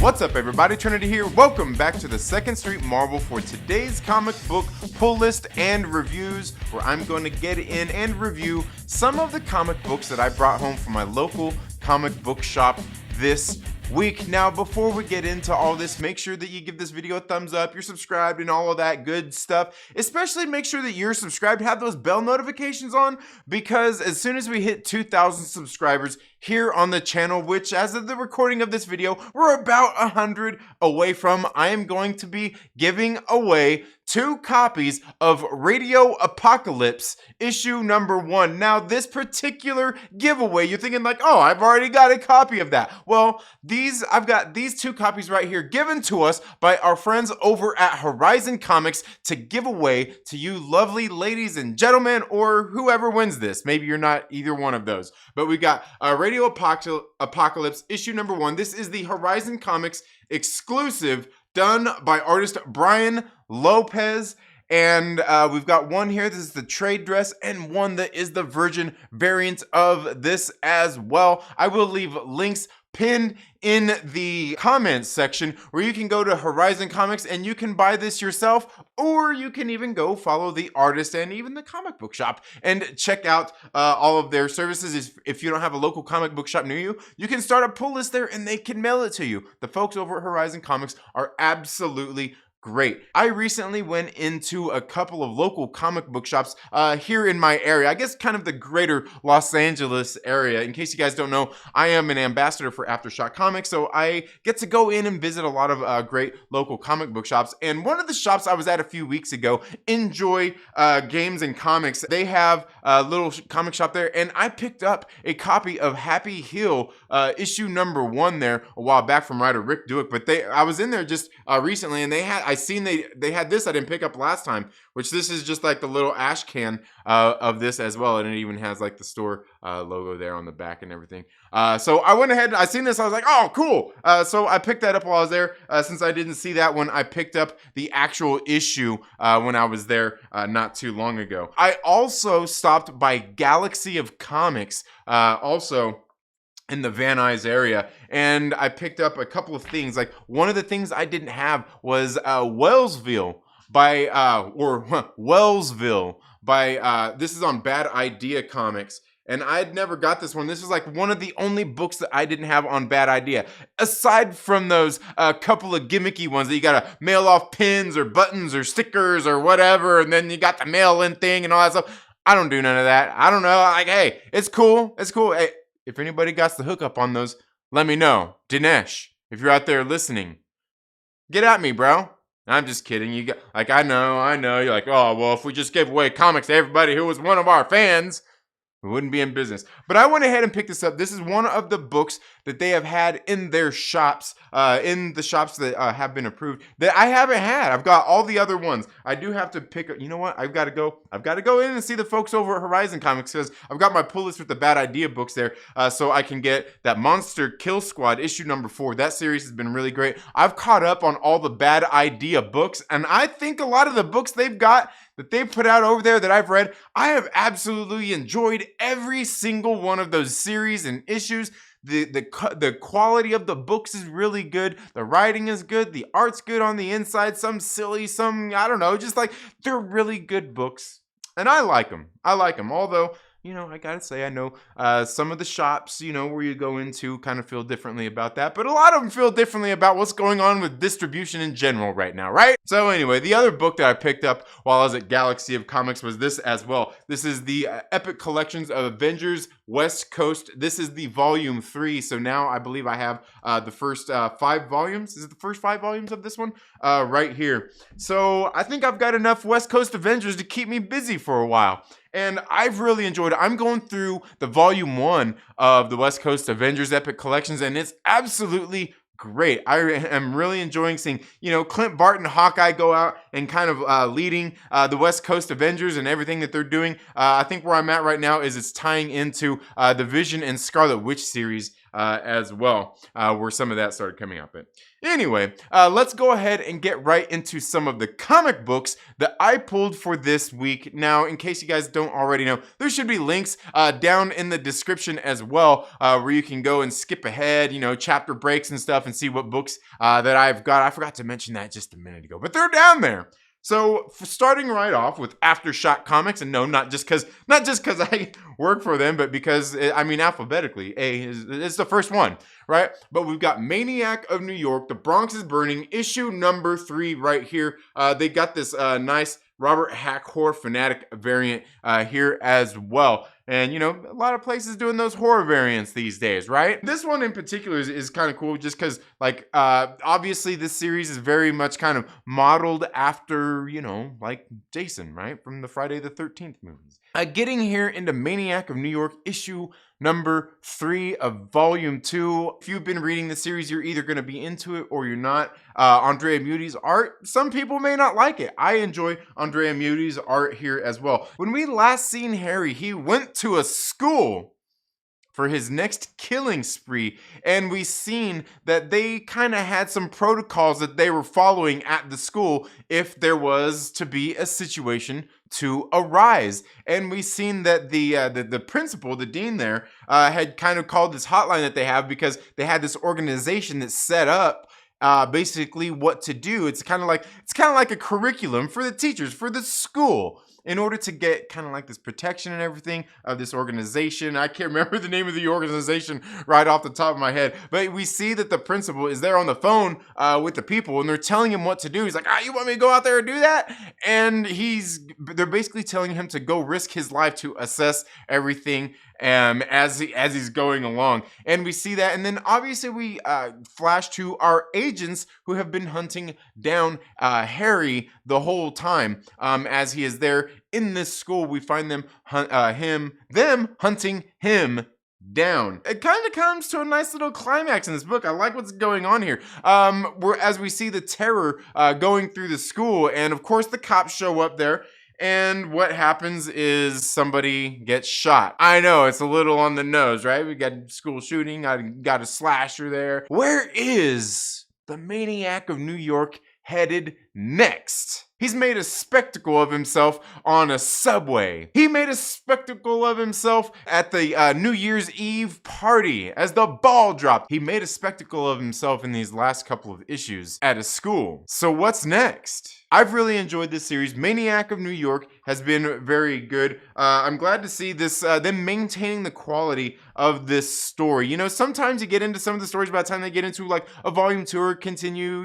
What's up, everybody? Trinity here. Welcome back to the Second Street Marvel for today's comic book pull list and reviews, where I'm going to get in and review some of the comic books that I brought home from my local comic book shop this week. Now, before we get into all this, make sure that you give this video a thumbs up, you're subscribed, and all of that good stuff. Especially make sure that you're subscribed, have those bell notifications on, because as soon as we hit 2,000 subscribers here on the channel, which as of the recording of this video, we're about 100 away from, I am going to be giving away 2 copies of Radio Apocalypse issue number 1. Now, this particular giveaway, you're thinking like, oh, I've already got a copy of that. Well, I've got these 2 copies right here given to us by our friends over at Horizon Comics to give away to you lovely ladies and gentlemen, or whoever wins this. Maybe you're not either one of those. But we got Radio Apocalypse issue number 1. This is the Horizon Comics exclusive, done by artist Brian Lopez, and we've got one here. This is the trade dress, and one that is the Virgin variant of this as well. I will leave links pinned in the comments section where you can go to Horizon Comics and you can buy this yourself, or you can even go follow the artist and even the comic book shop and check out all of their services. If you don't have a local comic book shop near you, you can start a pull list there and they can mail it to you. The folks over at Horizon Comics are absolutely great. I recently went into a couple of local comic book shops here in my area. I guess kind of the greater Los Angeles area. In case you guys don't know, I am an ambassador for Aftershock Comics, so I get to go in and visit a lot of great local comic book shops. And one of the shops I was at a few weeks ago, Enjoy Games and Comics, they have a little comic shop there, and I picked up a copy of Happy Heel issue number 1 there a while back from writer Rick Duick. But I was in there just recently, and they had this I didn't pick up last time, which this is just like the little ash can of this as well, and it even has like the store logo there on the back and everything. So I went ahead, I seen this, I was like, oh, cool. So I picked that up while I was there. Since I didn't see that one, I picked up the actual issue when I was there not too long ago. I also stopped by Galaxy of Comics, also in the Van Nuys area, and I picked up a couple of things. Like, one of the things I didn't have was Wellsville by this is on Bad Idea Comics, and I'd never got this one. This is like one of the only books that I didn't have on Bad Idea, aside from those couple of gimmicky ones that you gotta mail off pins or buttons or stickers or whatever, and then you got the mail-in thing and all that stuff. I don't do none of that. I don't know, like, hey, it's cool, Hey, if anybody got the hookup on those, let me know. Dinesh, if you're out there listening, get at me, bro. I'm just kidding. You got, like, I know. You're like, oh, well, if we just gave away comics to everybody who was one of our fans, we wouldn't be in business. But I went ahead and picked this up. This is one of the books that they have had in their shops, in the shops that have been approved, that I haven't had. I've got all the other ones. I do have to pick up, you know what? I've got to go in and see the folks over at Horizon Comics, because I've got my pull list with the Bad Idea books there, so I can get that Monster Kill Squad issue number 4. That series has been really great. I've caught up on all the Bad Idea books, and I think a lot of the books they've got that they put out over there that I've read, I have absolutely enjoyed every single one of those series and issues. The quality of the books is really good. The writing is good. The art's good on the inside. Some silly, some, I don't know, just like, they're really good books. And I like them. Although, you know, I gotta say, I know some of the shops, you know, where you go into kind of feel differently about that, but a lot of them feel differently about what's going on with distribution in general right now, right? So anyway, the other book that I picked up while I was at Galaxy of Comics was this as well. This is the Epic Collections of Avengers West Coast. This is the volume 3. So now I believe I have the first 5 volumes. Is it the first 5 volumes of this one? Right here. So I think I've got enough West Coast Avengers to keep me busy for a while. And I've really enjoyed it. I'm going through the volume 1 of the West Coast Avengers Epic Collections, and it's absolutely great. I am really enjoying seeing, you know, Clint Barton, Hawkeye go out and kind of leading the West Coast Avengers and everything that they're doing. I think where I'm at right now is it's tying into the Vision and Scarlet Witch series as well, where some of that started coming up. But anyway, let's go ahead and get right into some of the comic books that I pulled for this week. Now, in case you guys don't already know, there should be links down in the description as well, where you can go and skip ahead, chapter breaks and stuff, and see what books that I've got. I forgot to mention that just a minute ago, but they're down there. So starting right off with Aftershock Comics, and no, not just because I work for them, but because alphabetically, A is the first one, right? But we've got Maniac of New York, The Bronx is Burning, issue number 3 right here. They got this nice Robert Hack horror fanatic variant here as well. And, a lot of places doing those horror variants these days, right? This one in particular is kind of cool just because, obviously this series is very much kind of modeled after, Jason, right? From the Friday the 13th movies. Getting here into Maniac of New York, issue number 3 of volume 2. If you've been reading the series, you're either going to be into it or you're not. Andrea Muti's art, some people may not like it. I enjoy Andrea Muti's art here as well. When we last seen Harry, he went to a school for his next killing spree, and we seen that they kind of had some protocols that they were following at the school if there was to be a situation to arise. And we seen that the principal, the dean there, had kind of called this hotline that they have because they had this organization that set up basically what to do. It's kind of like a curriculum for the teachers, for the school, in order to get kind of like this protection and everything of this organization. I can't remember the name of the organization right off the top of my head, but we see that the principal is there on the phone with the people, and they're telling him what to do. He's like, you want me to go out there and do that? And they're basically telling him to go risk his life to assess everything as he's going along. And we see that, and then obviously we flash to our agents who have been hunting down Harry the whole time as he is there in this school. We find them hunting him down. It kind of comes to a nice little climax in this book. I like what's going on here. As we see the terror going through the school, and of course the cops show up there. And what happens is somebody gets shot. I know, it's a little on the nose, right? We got school shooting, got a slasher there. Where is the Maniac of New York headed next? He's made a spectacle of himself on a subway. He made a spectacle of himself at the New Year's Eve party as the ball dropped. He made a spectacle of himself in these last couple of issues at a school. So what's next? I've really enjoyed this series. Maniac of New York has been very good. I'm glad to see this, them maintaining the quality of this story. Sometimes you get into some of the stories by the time they get into like a volume 2 or continue,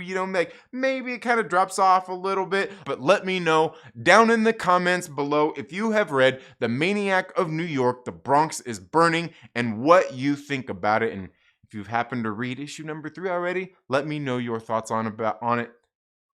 maybe it kind of drops off a little bit. But let me know down in the comments below if you have read The Maniac of New York, The Bronx is Burning, and what you think about it. And if you've happened to read issue number 3 already, let me know your thoughts on it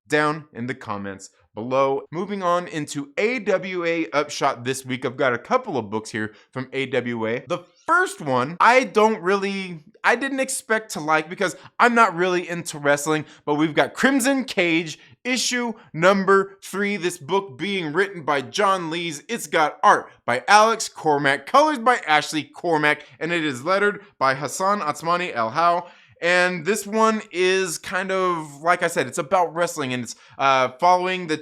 down in the comments below. Moving on into AWA Upshot this week. I've got a couple of books here from AWA. The first one I didn't expect to like because I'm not really into wrestling, but we've got Crimson Cage issue number 3. This book being written by John Lees. It's got art by Alex Cormack, colors by Ashley Cormack, and it is lettered by Hassan Atsmani El How. And this one is kind of, like I said, it's about wrestling, and it's following the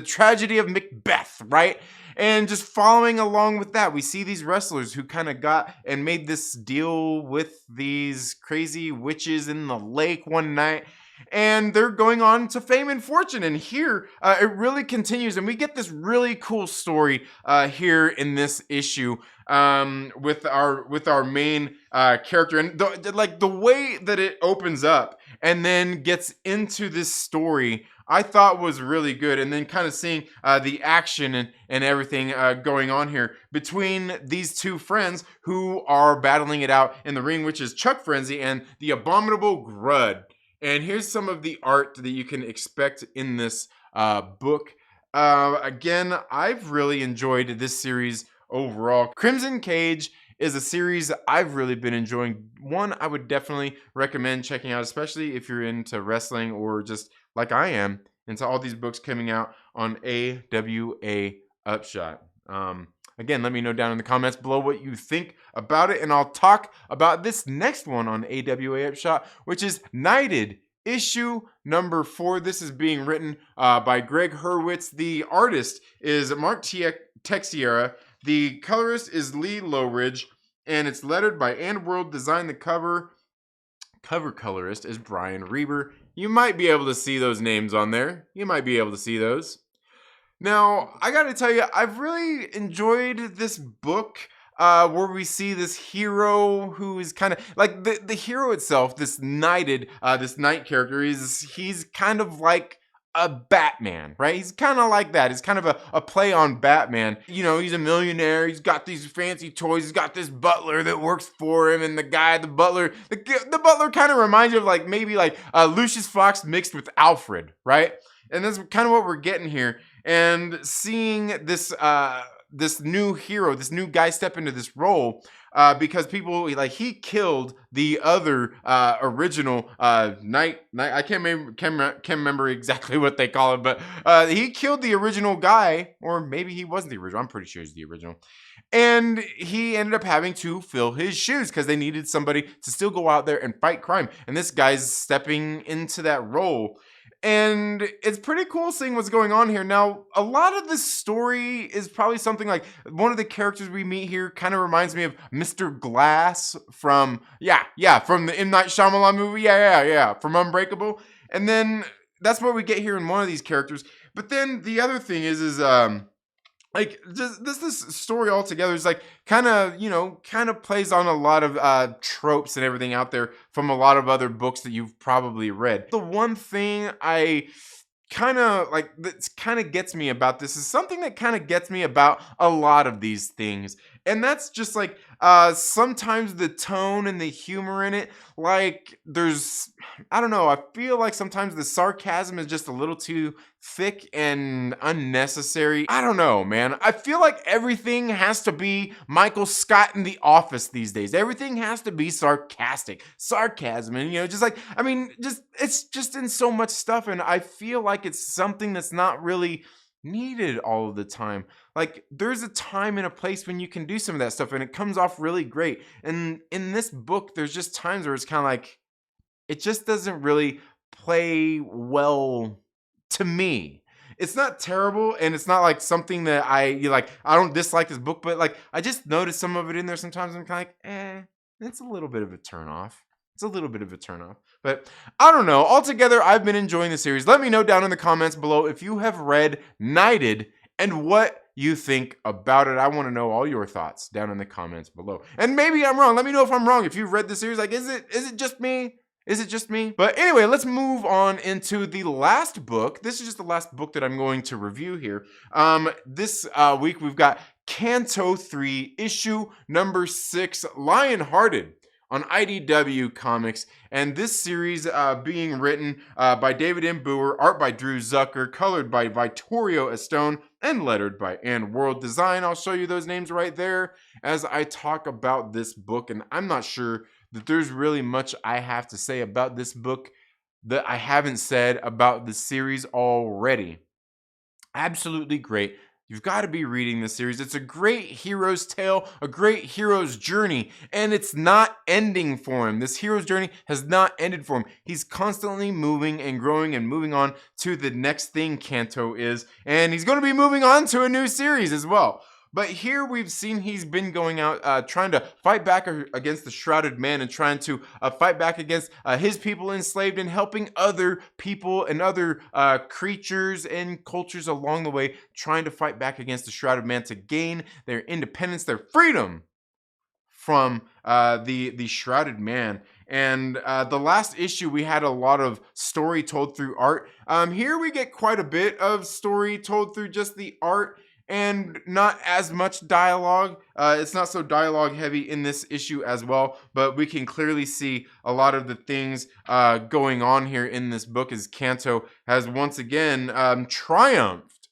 tragedy of Macbeth, right? And just following along with that, we see these wrestlers who kind of got and made this deal with these crazy witches in the lake one night. And they're going on to fame and fortune. And here, it really continues. And we get this really cool story here in this issue with our main character. And the way that it opens up and then gets into this story, I thought was really good. And then kind of seeing the action and everything going on here between these two friends who are battling it out in the ring, which is Chuck Frenzy and the Abominable Grud. And here's some of the art that you can expect in this book. Again, I've really enjoyed this series overall. Crimson Cage is a series I've really been enjoying. One I would definitely recommend checking out, especially if you're into wrestling or just like I am, into all these books coming out on AWA Upshot. Again, let me know down in the comments below what you think about it, and I'll talk about this next one on AWA Upshot, which is Knighted, issue number 4. This is being written by Greg Hurwitz. The artist is Mark Texvenger. The colorist is Lee Lowridge, and it's lettered by And World Design. The cover colorist is Brian Reber. You might be able to see those names on there. You might be able to see those. Now, I gotta tell you, I've really enjoyed this book where we see this hero who is kind of like the hero itself, this knight character, he's kind of like a Batman, right? He's kind of like that. He's kind of a play on Batman. You know, he's a millionaire. He's got these fancy toys. He's got this butler that works for him. And the butler kind of reminds you of like maybe like Lucius Fox mixed with Alfred, right? And that's kind of what we're getting here. And seeing this new hero, this new guy step into this role, because people like he killed the other original knight. I can't remember exactly what they call it, but he killed the original guy, or maybe he wasn't the original. I'm pretty sure he's the original. And he ended up having to fill his shoes because they needed somebody to still go out there and fight crime. And this guy's stepping into that role. And it's pretty cool seeing what's going on here. Now, a lot of this story is probably something like one of the characters we meet here kind of reminds me of Mr. Glass from the M. Night Shyamalan movie. From Unbreakable. And then that's what we get here in one of these characters. But then the other thing is like just this story altogether is like kind of plays on a lot of tropes and everything out there from a lot of other books that you've probably read. The one thing I kind of like that kind of gets me about this is something that kind of gets me about a lot of these things, and that's just like sometimes the tone and the humor in it, like I don't know, I feel like sometimes the sarcasm is just a little too thick and unnecessary. I don't know, man. I feel like everything has to be Michael Scott in The Office these days. Everything has to be sarcastic. Sarcasm, and it's just in so much stuff, and I feel like it's something that's not really needed all of the time. Like, there's a time and a place when you can do some of that stuff and it comes off really great. And in this book, there's just times where it's kind of like it just doesn't really play well to me. It's not terrible, and it's not like something that I don't dislike this book, but like I just noticed some of it in there sometimes. I'm kind of like, it's a little bit of a turnoff. It's a little bit of a turnoff. But I don't know. Altogether, I've been enjoying the series. Let me know down in the comments below if you have read Knighted and what you think about it. I want to know all your thoughts down in the comments below. And maybe I'm wrong. Let me know if I'm wrong. If you've read the series, like, is it just me? Is it just me? But anyway, let's move on into the last book. This is just the last book that I'm going to review here. This week we've got Canto III, issue number 6, Lionhearted, on IDW Comics. And this series being written by David M. Booher, art by Drew Zucker, colored by Vittorio Estone, and lettered by And World Design. I'll show you those names right there as I talk about this book. And I'm not sure that there's really much I have to say about this book that I haven't said about the series already. Absolutely great. You've got to be reading this series. It's a great hero's tale, a great hero's journey, and it's not ending for him. This hero's journey has not ended for him. He's constantly moving and growing and moving on to the next thing Canto is, and he's going to be moving on to a new series as well. But here we've seen he's been going out trying to fight back against the Shrouded Man and trying to fight back against his people enslaved and helping other people and other creatures and cultures along the way, trying to fight back against the Shrouded Man to gain their independence, their freedom from the Shrouded Man. And the last issue, we had a lot of story told through art. Here we get quite a bit of story told through just the art, and not as much dialogue. It's not so dialogue heavy in this issue as well, but we can clearly see a lot of the things going on here in this book as Canto has once again triumphed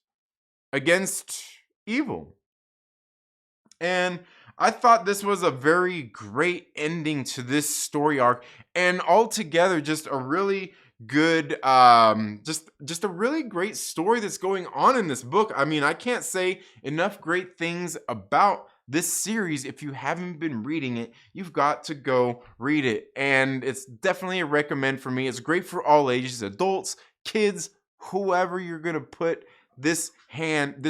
against evil. And I thought this was a very great ending to this story arc, and altogether just a really good, just a really great story that's going on in this book. I mean, I can't say enough great things about this series. If you haven't been reading it, you've got to go read it. And it's definitely a recommend for me. It's great for all ages, adults, kids, whoever you're going to put this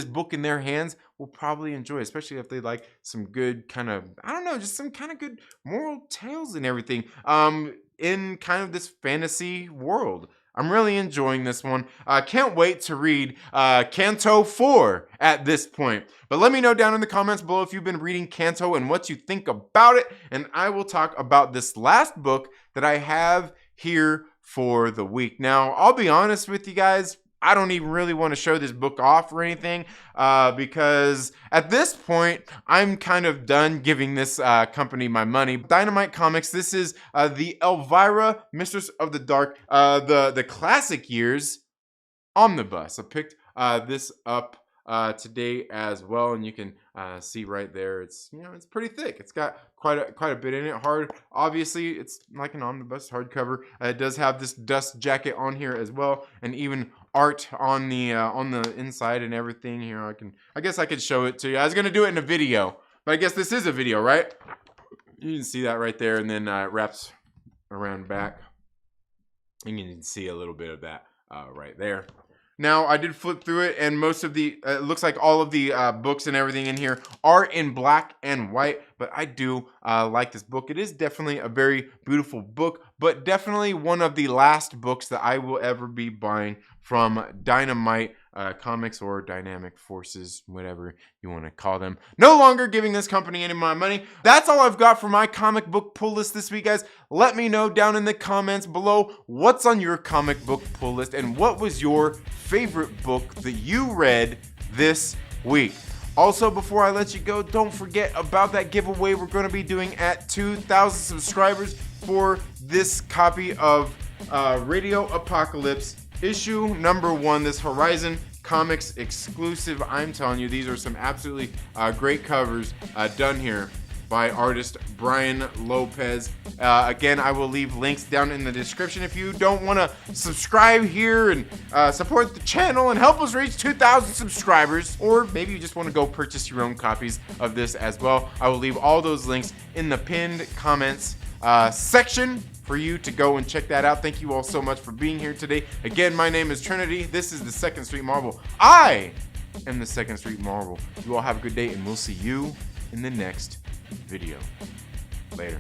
book in their hands will probably enjoy, especially if they like some good kind of, I don't know, just some kind of good moral tales and everything. In kind of this fantasy world. I'm really enjoying this one. Can't wait to read Canto 4 at this point. But let me know down in the comments below if you've been reading Canto and what you think about it. And I will talk about this last book that I have here for the week. Now, I'll be honest with you guys. I don't even really want to show this book off or anything because at this point, I'm kind of done giving this company my money. Dynamite Comics, this is the Elvira, Mistress of the Dark, the classic years Omnibus. I picked this up today as well, and you can see right there, it's it's pretty thick. It's got quite a bit in it. Hard, obviously, it's like an omnibus hardcover. It does have this dust jacket on here as well, and even art on the inside and everything here. I guess I could show it to you. I was gonna do it in a video, but I guess this is a video, right? You can see that right there, and then it wraps around back, and you can see a little bit of that right there. Now, I did flip through it, and most of the, it looks like all of the books and everything in here are in black and white, but I do like this book. It is definitely a very beautiful book, but definitely one of the last books that I will ever be buying from Dynamite Comics or Dynamic Forces, whatever you want to call them. No longer giving this company any of my money. That's all I've got for my comic book pull list this week, guys. Let me know down in the comments below what's on your comic book pull list and what was your favorite book that you read this week. Also, before I let you go, don't forget about that giveaway we're going to be doing at 2,000 subscribers for this copy of Radio Apocalypse issue number 1, this Horizon Comics exclusive. I'm telling you, these are some absolutely great covers done here by artist Brian Lopez. Again, I will leave links down in the description if you don't want to subscribe here and support the channel and help us reach 2,000 subscribers, or maybe you just want to go purchase your own copies of this as well. I will leave all those links in the pinned comments section for you to go and check that out. Thank you all so much for being here today. Again, my name is Trinity. This is the 2nd Street Marvel. I am the 2nd Street Marvel. You all have a good day, and we'll see you in the next video. Later.